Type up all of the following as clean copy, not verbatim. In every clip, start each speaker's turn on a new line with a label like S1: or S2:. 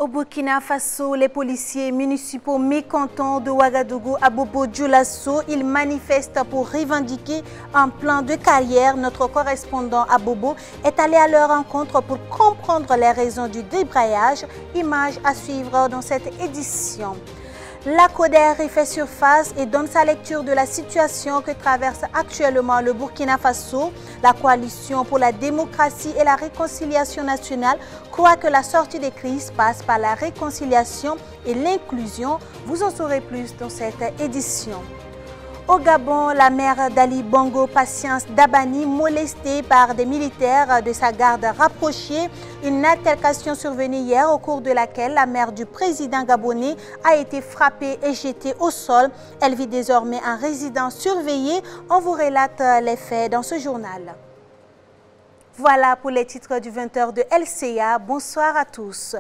S1: Au Burkina Faso, les policiers municipaux mécontents de Ouagadougou à Bobo-Dioulasso, ils manifestent pour revendiquer un plan de carrière. Notre correspondant à Bobo est allé à leur rencontre pour comprendre les raisons du débrayage. Images à suivre dans cette édition. La CODER fait surface et donne sa lecture de la situation que traverse actuellement le Burkina Faso. La coalition pour la démocratie et la réconciliation nationale croit que la sortie des crises passe par la réconciliation et l'inclusion. Vous en saurez plus dans cette édition. Au Gabon, la mère d'Ali Bongo Patience Dabani, molestée par des militaires de sa garde rapprochée. Une altercation survenue hier au cours de laquelle la mère du président gabonais a été frappée et jetée au sol. Elle vit désormais en résidence surveillée. On vous relate les faits dans ce journal. Voilà pour les titres du 20h de LCA. Bonsoir à tous.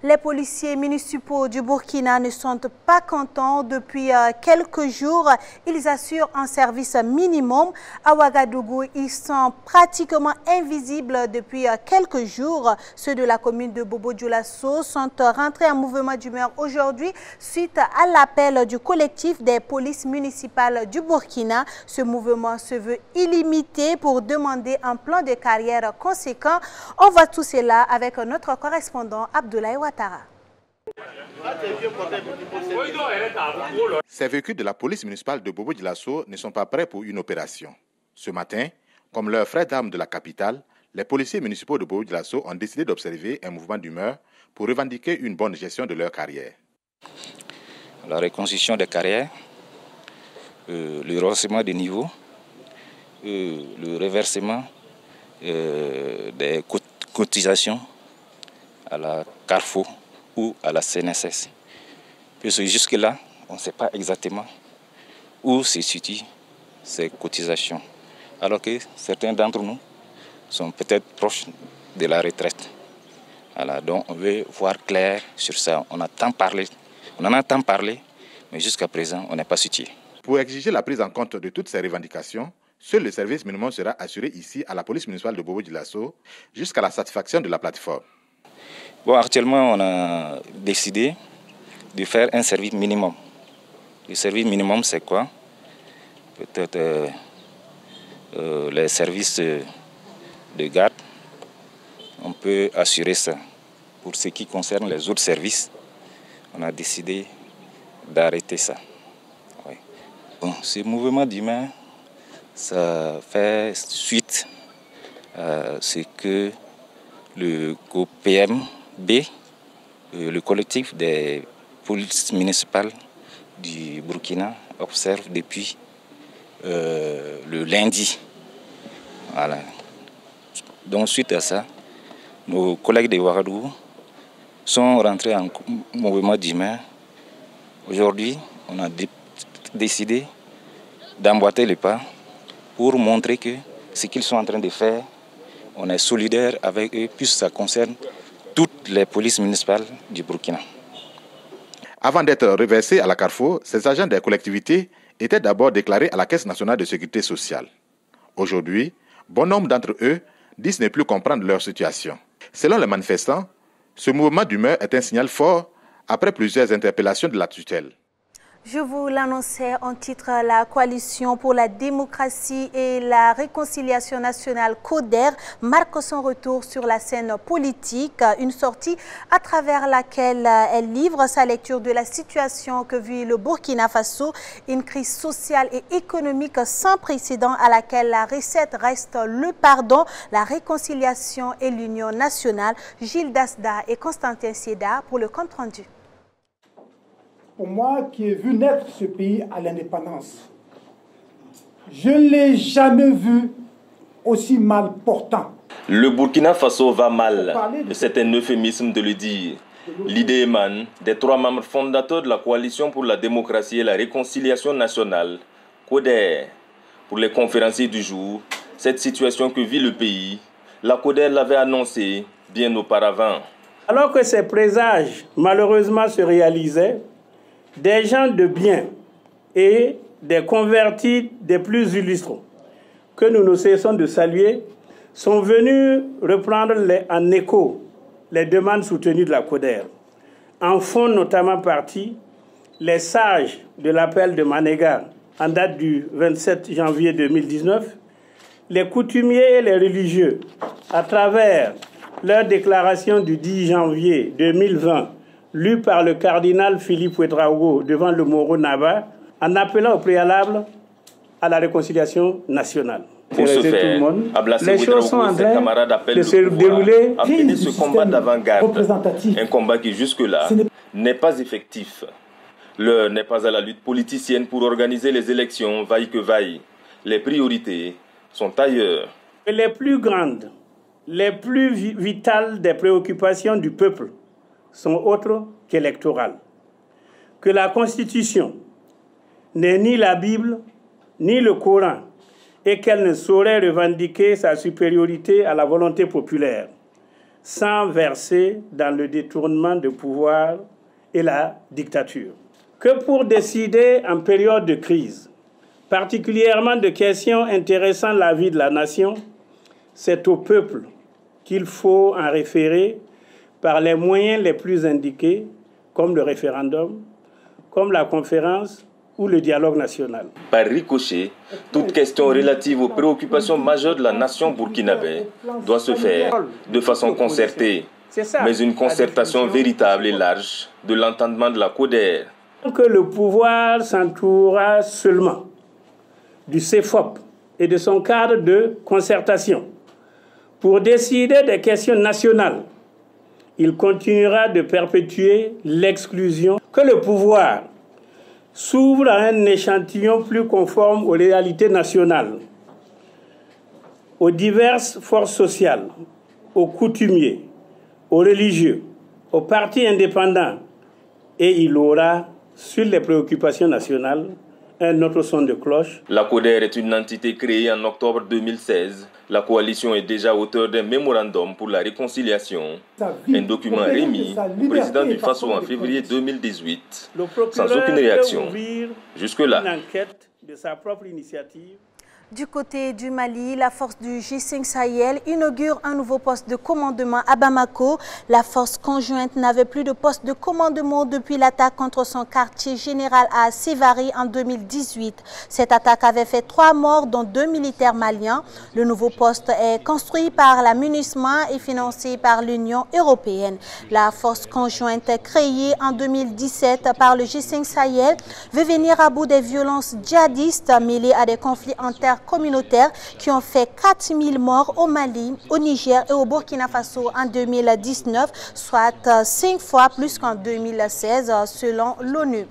S1: Les policiers municipaux du Burkina ne sont pas contents depuis quelques jours. Ils assurent un service minimum. À Ouagadougou, ils sont pratiquement invisibles depuis quelques jours. Ceux de la commune de Bobo-Dioulasso sont rentrés en mouvement d'humeur aujourd'hui suite à l'appel du collectif des polices municipales du Burkina. Ce mouvement se veut illimité pour demander un plan de carrière conséquent. On voit tout cela avec notre correspondant Abdoulaye Ouattara.
S2: Ces véhicules de la police municipale de Bobo-Dioulasso ne sont pas prêts pour une opération. Ce matin, comme leurs frères d'armes de la capitale, les policiers municipaux de Bobo-Dioulasso ont décidé d'observer un mouvement d'humeur pour revendiquer une bonne gestion de leur carrière.
S3: La reconstruction des carrières, le rehaussement des niveaux, le reversement des cotisations à la Carrefour ou à la CNSS. Parce que jusque-là, on ne sait pas exactement où se situent ces cotisations. Alors que certains d'entre nous sont peut-être proches de la retraite. Voilà, donc on veut voir clair sur ça. On en a tant parlé, mais jusqu'à présent, on n'est pas situé.
S2: Pour exiger la prise en compte de toutes ces revendications, seul le service minimum sera assuré ici à la police municipale de Bobo-Dioulasso jusqu'à la satisfaction de la plateforme.
S3: Bon, actuellement, on a décidé de faire un service minimum. Le service minimum, c'est quoi? Peut-être les services de garde. On peut assurer ça. Pour ce qui concerne les autres services, on a décidé d'arrêter ça. Oui. Bon, ce mouvement d'humain, ça fait suite à ce que le COPMB, le collectif des polices municipales du Burkina, observe depuis le lundi. Voilà. Donc suite à ça, nos collègues de Ouagadougou sont rentrés en mouvement d'humain. Aujourd'hui, on a décidé d'emboîter le pas pour montrer que ce qu'ils sont en train de faire, on est solidaire avec eux, puisque ça concerne toutes les polices municipales du Burkina.
S2: Avant d'être reversés à la Carrefour, ces agents des collectivités étaient d'abord déclarés à la Caisse nationale de sécurité sociale. Aujourd'hui, bon nombre d'entre eux disent ne plus comprendre leur situation. Selon les manifestants, ce mouvement d'humeur est un signal fort après plusieurs interpellations de la tutelle.
S1: Je vous l'annonçais en titre, la coalition pour la démocratie et la réconciliation nationale CODER marque son retour sur la scène politique. Une sortie à travers laquelle elle livre sa lecture de la situation que vit le Burkina Faso, une crise sociale et économique sans précédent à laquelle la recette reste le pardon, la réconciliation et l'union nationale. Gilles Dasda et Constantin Sieda pour le compte rendu.
S4: Pour moi, qui ai vu naître ce pays à l'indépendance, je ne l'ai jamais vu aussi mal portant.
S5: Le Burkina Faso va mal, c'est un euphémisme de le dire. L'idée émane des 3 membres fondateurs de la coalition pour la démocratie et la réconciliation nationale, CODER. Pour les conférenciers du jour, cette situation que vit le pays, la CODER l'avait annoncée bien auparavant.
S6: Alors que ces présages malheureusement se réalisaient, des gens de bien et des convertis des plus illustres que nous ne cessons de saluer sont venus reprendre en écho les demandes soutenues de la CODER. En font notamment partie les sages de l'appel de Manéga en date du 27 janvier 2019, les coutumiers et les religieux, à travers leur déclaration du 10 janvier 2020, lue par le cardinal Philippe Ouedraogo devant le Moro Naba, en appelant au préalable à la réconciliation nationale.
S5: Pour ce faire,
S6: les choses sont en train de se dérouler.
S5: A mené ce combat d'avant-garde, un combat qui jusque-là n'est pas effectif. L'heure n'est pas à la lutte politicienne pour organiser les élections, vaille que vaille. Les priorités sont ailleurs.
S6: Les plus grandes, les plus vitales des préoccupations du peuple sont autres qu'électorales. Que la Constitution n'est ni la Bible, ni le Coran, et qu'elle ne saurait revendiquer sa supériorité à la volonté populaire, sans verser dans le détournement de pouvoir et la dictature. Que pour décider en période de crise, particulièrement de questions intéressant la vie de la nation, c'est au peuple qu'il faut en référer par les moyens les plus indiqués, comme le référendum, comme la conférence ou le dialogue national.
S5: Par ricochet, toute question relative aux préoccupations majeures de la nation burkinabé doit se faire de façon concertée, mais une concertation véritable et large de l'entendement de la CODER.
S6: Que le pouvoir s'entourera seulement du CEFOP et de son cadre de concertation pour décider des questions nationales, il continuera de perpétuer l'exclusion. Que le pouvoir s'ouvre à un échantillon plus conforme aux réalités nationales, aux diverses forces sociales, aux coutumiers, aux religieux, aux partis indépendants, et il aura, sur les préoccupations nationales, un autre son de cloche.
S5: La CODER est une entité créée en octobre 2016. La coalition est déjà auteur d'un mémorandum pour la réconciliation, un document remis au président du Faso en février 2018, sans aucune réaction. Jusque-là.
S6: Une enquête de sa propre initiative.
S1: Du côté du Mali, la force du G5 Sahel inaugure un nouveau poste de commandement à Bamako. La force conjointe n'avait plus de poste de commandement depuis l'attaque contre son quartier général à Sévaré en 2018. Cette attaque avait fait 3 morts, dont 2 militaires maliens. Le nouveau poste est construit par la MINUSMA et financé par l'Union européenne. La force conjointe créée en 2017 par le G5 Sahel veut venir à bout des violences djihadistes mêlées à des conflits intercommunautaires qui ont fait 4000 morts au Mali, au Niger et au Burkina Faso en 2019, soit 5 fois plus qu'en 2016 selon l'ONU.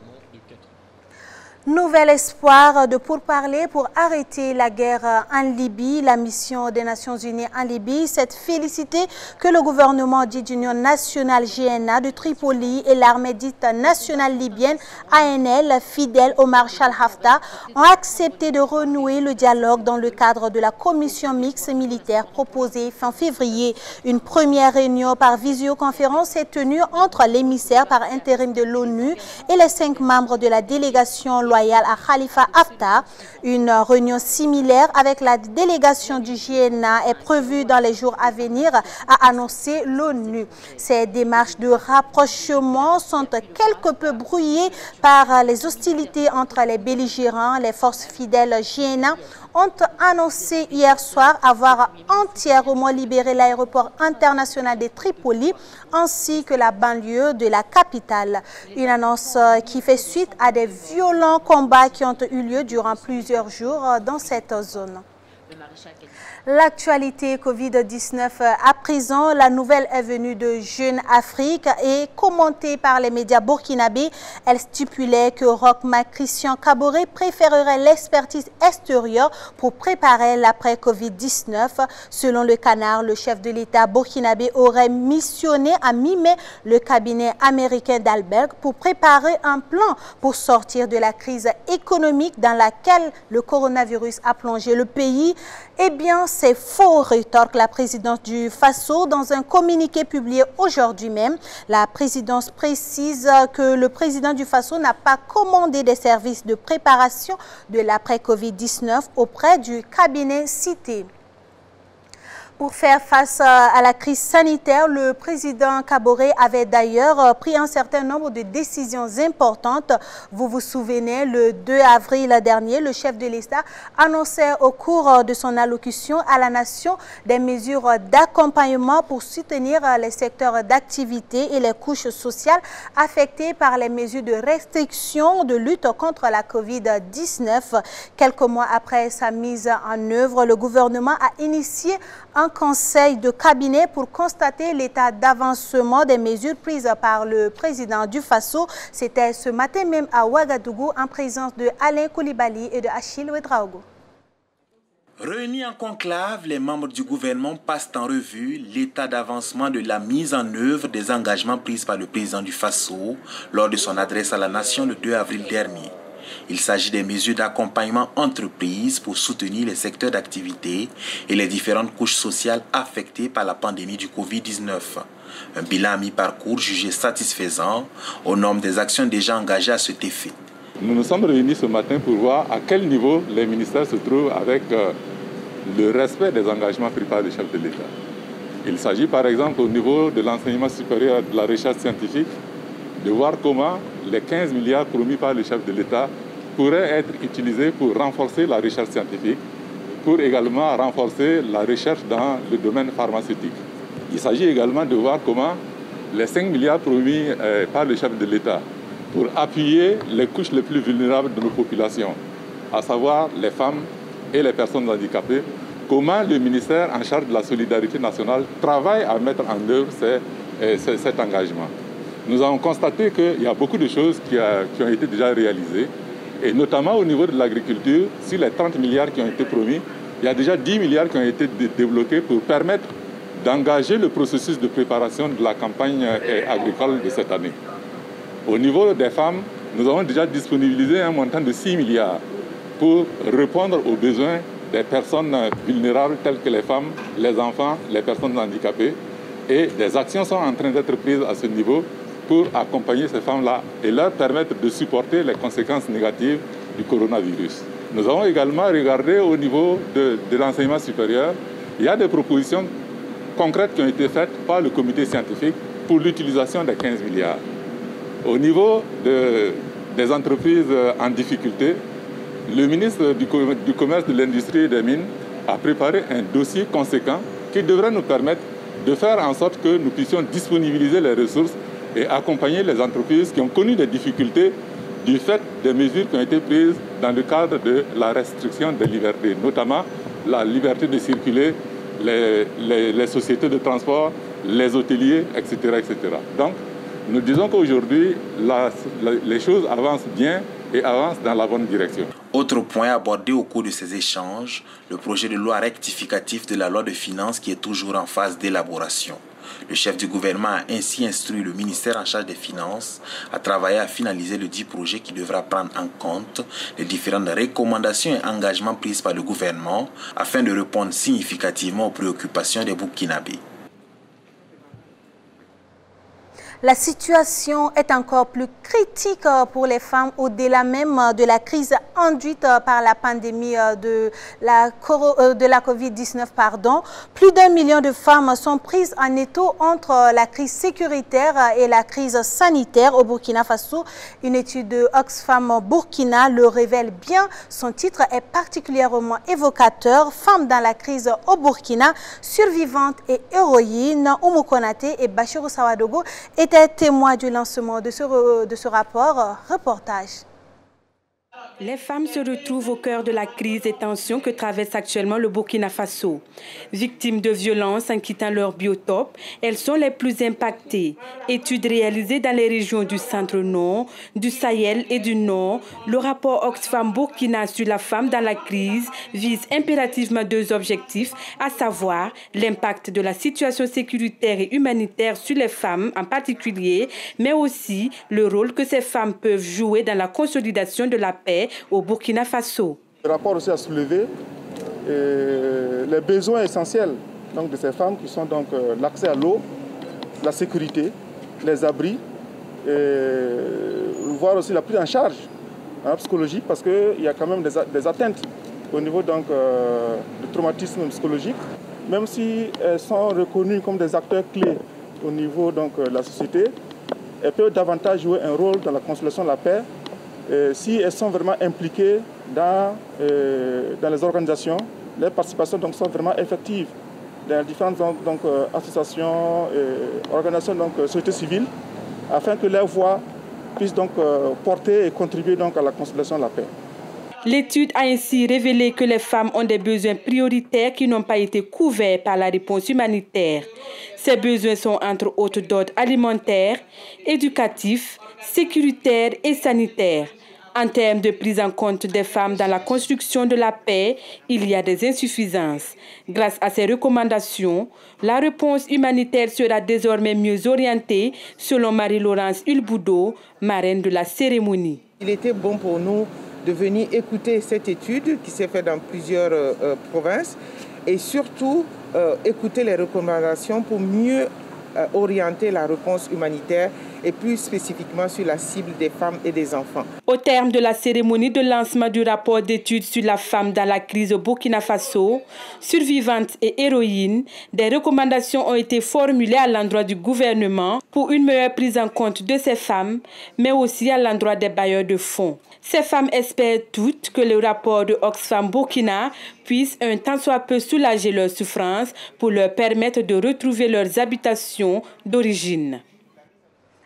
S1: Nouvel espoir de pourparlers pour arrêter la guerre en Libye. La mission des Nations Unies en Libye s'est félicitée que le gouvernement dit d'Union nationale GNA de Tripoli et l'armée dite nationale libyenne ANL, fidèle au maréchal Haftar, ont accepté de renouer le dialogue dans le cadre de la commission mixte militaire proposée fin février. Une première réunion par visioconférence est tenue entre l'émissaire par intérim de l'ONU et les 5 membres de la délégation loyale à Khalifa Haftar. Une réunion similaire avec la délégation du GNA est prévue dans les jours à venir, a annoncé l'ONU. Ces démarches de rapprochement sont quelque peu brouillées par les hostilités entre les belligérants. Les forces fidèles GNA ont annoncé hier soir avoir entièrement libéré l'aéroport international de Tripoli ainsi que la banlieue de la capitale. Une annonce qui fait suite à des violents combats qui ont eu lieu durant plusieurs jours dans cette zone. L'actualité Covid-19 à présent, la nouvelle est venue de Jeune Afrique et commentée par les médias burkinabés. Elle stipulait que Roch-Marc Christian Kaboré préférerait l'expertise extérieure pour préparer l'après-Covid-19. Selon le Canard, le chef de l'État burkinabé aurait missionné à mi-mai le cabinet américain d'Alberg pour préparer un plan pour sortir de la crise économique dans laquelle le coronavirus a plongé le pays. Eh bien, c'est faux, rétorque la présidence du Faso dans un communiqué publié aujourd'hui même. La présidence précise que le président du Faso n'a pas commandé des services de préparation de l'après-Covid-19 auprès du cabinet cité. Pour faire face à la crise sanitaire, le président Kaboré avait d'ailleurs pris un certain nombre de décisions importantes. Vous vous souvenez, le 2 avril dernier, le chef de l'État annonçait au cours de son allocution à la nation des mesures d'accompagnement pour soutenir les secteurs d'activité et les couches sociales affectées par les mesures de restriction de lutte contre la COVID-19. Quelques mois après sa mise en œuvre, le gouvernement a initié un conseil de cabinet pour constater l'état d'avancement des mesures prises par le président du Faso. C'était ce matin même à Ouagadougou en présence de Alain Koulibaly et de Achille Ouedraogo.
S7: Réunis en conclave, les membres du gouvernement passent en revue l'état d'avancement de la mise en œuvre des engagements pris par le président du Faso lors de son adresse à la nation le 2 avril dernier. Il s'agit des mesures d'accompagnement entreprises pour soutenir les secteurs d'activité et les différentes couches sociales affectées par la pandémie du Covid-19. Un bilan à mi-parcours jugé satisfaisant aux normes des actions déjà engagées à cet effet.
S8: Nous nous sommes réunis ce matin pour voir à quel niveau les ministères se trouvent avec le respect des engagements pris par le chef de l'État. Il s'agit par exemple au niveau de l'enseignement supérieur et de la recherche scientifique de voir comment les 15 milliards promis par le chef de l'État pourraient être utilisés pour renforcer la recherche scientifique, pour également renforcer la recherche dans le domaine pharmaceutique. Il s'agit également de voir comment les 5 milliards promis par le chef de l'État pour appuyer les couches les plus vulnérables de nos populations, à savoir les femmes et les personnes handicapées, comment le ministère en charge de la solidarité nationale travaille à mettre en œuvre cet engagement. Nous avons constaté qu'il y a beaucoup de choses qui ont été déjà réalisées, et notamment au niveau de l'agriculture, sur les 30 milliards qui ont été promis, il y a déjà 10 milliards qui ont été débloqués pour permettre d'engager le processus de préparation de la campagne agricole de cette année. Au niveau des femmes, nous avons déjà disponibilisé un montant de 6 milliards pour répondre aux besoins des personnes vulnérables telles que les femmes, les enfants, les personnes handicapées. Et des actions sont en train d'être prises à ce niveau pour accompagner ces femmes-là et leur permettre de supporter les conséquences négatives du coronavirus. Nous avons également regardé au niveau de l'enseignement supérieur. Il y a des propositions concrètes qui ont été faites par le comité scientifique pour l'utilisation des 15 milliards. Au niveau des entreprises en difficulté, le ministre du Commerce, de l'Industrie et des Mines a préparé un dossier conséquent qui devrait nous permettre de faire en sorte que nous puissions disponibiliser les ressources et accompagner les entreprises qui ont connu des difficultés du fait des mesures qui ont été prises dans le cadre de la restriction des libertés, notamment la liberté de circuler, les sociétés de transport, les hôteliers, etc. etc. Donc, nous disons qu'aujourd'hui, les choses avancent bien et avancent dans la bonne direction.
S7: Autre point abordé au cours de ces échanges, le projet de loi rectificatif de la loi de finances qui est toujours en phase d'élaboration. Le chef du gouvernement a ainsi instruit le ministère en charge des Finances à travailler à finaliser le dit projet qui devra prendre en compte les différentes recommandations et engagements pris par le gouvernement afin de répondre significativement aux préoccupations des Burkinabés.
S1: La situation est encore plus critique pour les femmes au-delà même de la crise induite par la pandémie de la COVID-19. Plus d'1 million de femmes sont prises en étau entre la crise sécuritaire et la crise sanitaire au Burkina Faso. Une étude de Oxfam Burkina le révèle bien. Son titre est particulièrement évocateur. Femmes dans la crise au Burkina, survivantes et héroïnes. Oumou Konaté et Bachirou Sawadogo étaient témoins du lancement de ce rapport. Reportage.
S9: Les femmes se retrouvent au cœur de la crise et tensions que traverse actuellement le Burkina Faso. Victimes de violences en quittant leur biotope, elles sont les plus impactées. Études réalisées dans les régions du Centre-Nord, du Sahel et du Nord, le rapport Oxfam Burkina sur la femme dans la crise vise impérativement 2 objectifs, à savoir l'impact de la situation sécuritaire et humanitaire sur les femmes en particulier, mais aussi le rôle que ces femmes peuvent jouer dans la consolidation de la paix au Burkina Faso.
S10: Le rapport aussi a soulevé les besoins essentiels donc, de ces femmes qui sont donc l'accès à l'eau, la sécurité, les abris, et voir aussi la prise en charge psychologique parce qu'il y a quand même des atteintes au niveau donc, du traumatisme psychologique. même si elles sont reconnues comme des acteurs clés au niveau de la société, elles peuvent davantage jouer un rôle dans la consolidation de la paix si elles sont vraiment impliquées dans les organisations. Les participations sont vraiment effectives dans les différentes associations, organisations société civile, afin que leur voix puisse porter et contribuer à la consolidation de la paix.
S9: L'étude a ainsi révélé que les femmes ont des besoins prioritaires qui n'ont pas été couverts par la réponse humanitaire. Ces besoins sont entre autres d'ordre alimentaire, éducatif, sécuritaire et sanitaire. En termes de prise en compte des femmes dans la construction de la paix, il y a des insuffisances. Grâce à ces recommandations, la réponse humanitaire sera désormais mieux orientée, selon Marie-Laurence Hulboudo, marraine de la cérémonie.
S11: Il était bon pour nous de venir écouter cette étude qui s'est faite dans plusieurs provinces et surtout écouter les recommandations pour mieux orienter la réponse humanitaire et plus spécifiquement sur la cible des femmes et des enfants.
S9: Au terme de la cérémonie de lancement du rapport d'études sur la femme dans la crise au Burkina Faso, survivante et héroïne, des recommandations ont été formulées à l'endroit du gouvernement pour une meilleure prise en compte de ces femmes, mais aussi à l'endroit des bailleurs de fonds. Ces femmes espèrent toutes que le rapport de Oxfam Burkina puisse un tant soit peu soulager leurs souffrances pour leur permettre de retrouver leurs habitations d'origine.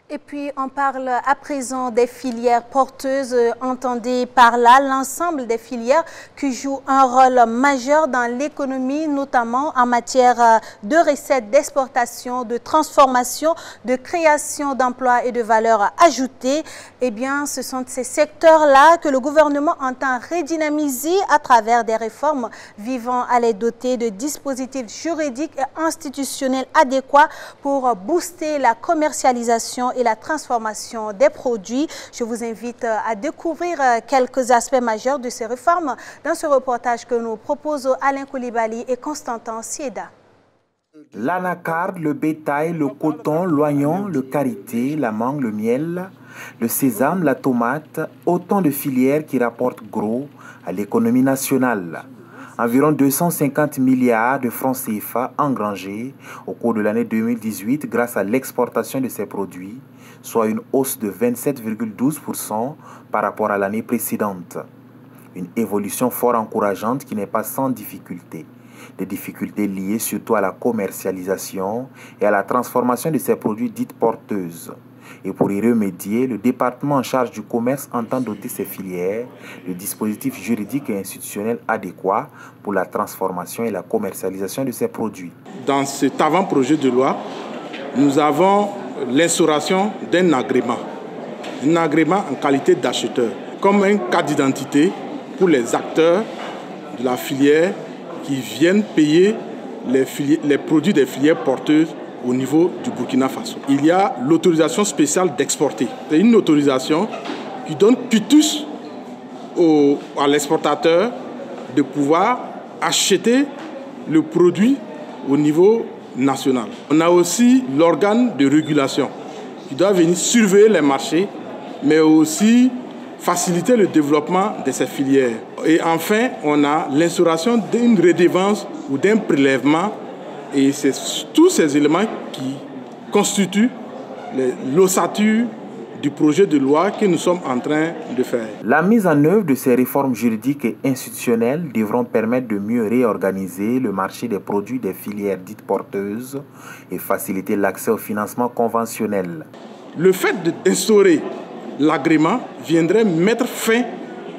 S1: Et puis, on parle à présent des filières porteuses. Entendez par là l'ensemble des filières qui jouent un rôle majeur dans l'économie, notamment en matière de recettes d'exportation, de transformation, de création d'emplois et de valeur ajoutée. Eh bien, ce sont ces secteurs-là que le gouvernement entend redynamiser à travers des réformes visant à les doter de dispositifs juridiques et institutionnels adéquats pour booster la commercialisation et la transformation des produits. Je vous invite à découvrir quelques aspects majeurs de ces réformes dans ce reportage que nous proposent Alain Koulibaly et Constantin Sieda.
S12: L'anacarde, le bétail, le coton, l'oignon, le karité, la mangue, le miel, le sésame, la tomate, autant de filières qui rapportent gros à l'économie nationale. Environ 250 milliards de francs CFA engrangés au cours de l'année 2018 grâce à l'exportation de ces produits, soit une hausse de 27,12% par rapport à l'année précédente. Une évolution fort encourageante qui n'est pas sans difficulté. Des difficultés liées surtout à la commercialisation et à la transformation de ces produits dites porteuses. Et pour y remédier, le département en charge du commerce entend doter ces filières de dispositifs juridiques et institutionnels adéquats pour la transformation et la commercialisation de ces produits.
S13: Dans cet avant-projet de loi, nous avons l'instauration d'un agrément. Un agrément en qualité d'acheteur, comme un carte d'identité pour les acteurs de la filière qui viennent payer les produits des filières porteuses au niveau du Burkina Faso. Il y a l'autorisation spéciale d'exporter. C'est une autorisation qui donne quitus à l'exportateur de pouvoir acheter le produit au niveau national. On a aussi l'organe de régulation qui doit venir surveiller les marchés, mais aussi faciliter le développement de ces filières. Et enfin, on a l'instauration d'une redevance ou d'un prélèvement. Et c'est tous ces éléments qui constituent l'ossature du projet de loi que nous sommes en train de faire.
S12: La mise en œuvre de ces réformes juridiques et institutionnelles devront permettre de mieux réorganiser le marché des produits des filières dites porteuses et faciliter l'accès au financement conventionnel.
S13: Le fait d'instaurer l'agrément viendrait mettre fin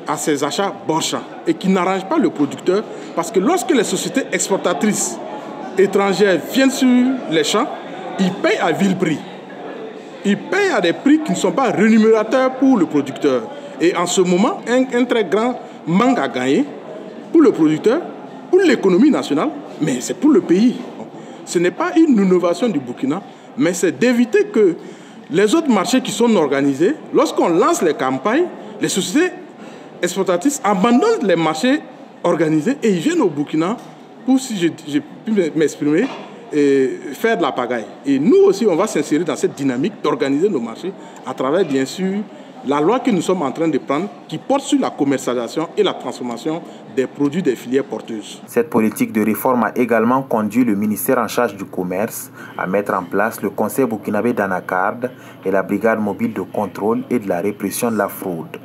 S13: à ces achats borchants et qui n'arrangent pas le producteur parce que lorsque les sociétés exportatrices étrangères viennent sur les champs, ils payent à vil prix. Ils payent à des prix qui ne sont pas rémunérateurs pour le producteur. Et en ce moment, un très grand manque à gagner pour le producteur, pour l'économie nationale, mais c'est pour le pays. Ce n'est pas une innovation du Burkina, mais c'est d'éviter que les autres marchés qui sont organisés, lorsqu'on lance les campagnes, les sociétés exportatrices abandonnent les marchés organisés et ils viennent au Burkina pour, si j'ai pu m'exprimer, et faire de la pagaille. Et nous aussi, on va s'insérer dans cette dynamique d'organiser nos marchés à travers, bien sûr, la loi que nous sommes en train de prendre qui porte sur la commercialisation et la transformation des produits des filières porteuses.
S12: Cette politique de réforme a également conduit le ministère en charge du commerce à mettre en place le Conseil burkinabé d'Anacarde et la Brigade mobile de contrôle et de la répression de la fraude.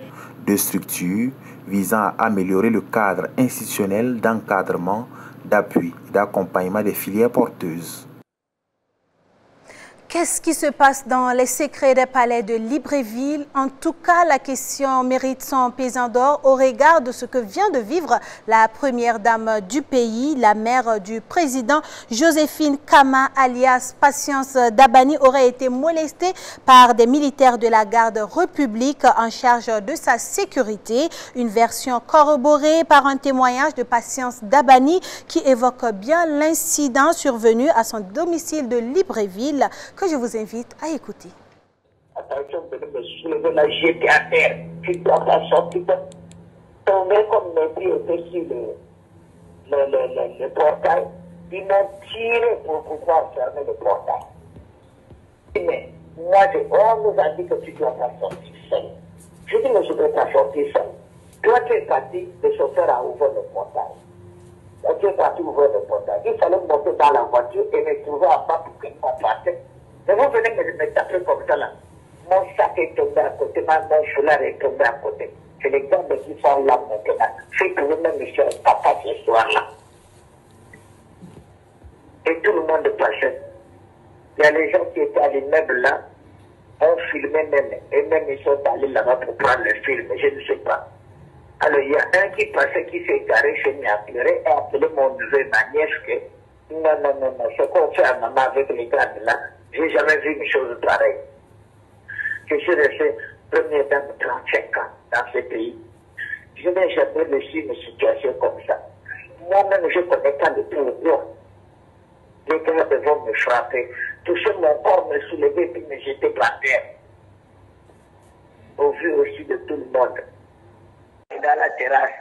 S12: Deux structures visant à améliorer le cadre institutionnel d'encadrement, d'appui et d'accompagnement des filières porteuses.
S1: Qu'est-ce qui se passe dans les secrets des palais de Libreville? En tout cas, la question mérite son pesant d'or au regard de ce que vient de vivre la première dame du pays. La mère du président, Joséphine Kama, alias Patience Dabani, aurait été molestée par des militaires de la garde république en charge de sa sécurité. Une version corroborée par un témoignage de Patience Dabani qui évoque bien l'incident survenu à son domicile de Libreville, que je vous invite à écouter.
S14: Attention de me soulever, la jeter à terre. Tu dois la sortir, tomber comme mes pieds étaient sur le portail. Ils m'ont tiré pour pouvoir fermer le portail. Mais moi, on nous a dit que tu dois pas sortir seul. Je dis, mais je ne peux pas sortir seul. Toi, tu es parti, le chauffeur a ouvert le portail. Tu es parti ouvrir le portail. Il fallait monter dans la voiture et me trouver en bas pour qu'il m'emporte. Mais vous venez me taper comme ça là. Mon sac est tombé à côté, ma foulard est tombée à côté. C'est les gars qui sont là maintenant. C'est que vous-même, monsieur, papa, ce soir-là. Et tout le monde passait. Il y a les gens qui étaient à l'immeuble là, ont filmé même. Et même ils sont allés là-bas pour prendre le film, je ne sais pas. Alors il y a un qui passait, qui s'est garé chez moi à pleurer et a appelé mon neveu, ma nièce que non, ce qu'on fait à maman avec les gars là, j'ai jamais vu une chose pareille. Je suis resté première dame de 35 ans dans ce pays. Je n'ai jamais reçu une situation comme ça. Moi-même, je ne connais pas le pouvoir. Les gars devront me frapper, toucher mon corps, me soulever puis me jeter par terre. Au vu aussi de tout le monde. Et dans la terrasse.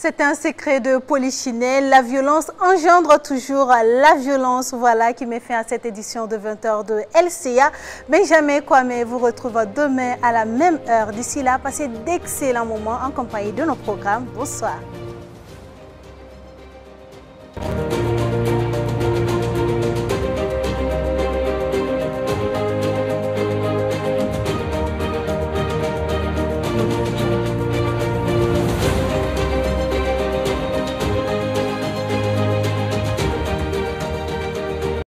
S1: C'est un secret de Polichinelle. La violence engendre toujours la violence. Voilà qui met fin à cette édition de 20h de LCA. Benjamin Kwame vous retrouve demain à la même heure. D'ici là, passez d'excellents moments en compagnie de nos programmes. Bonsoir.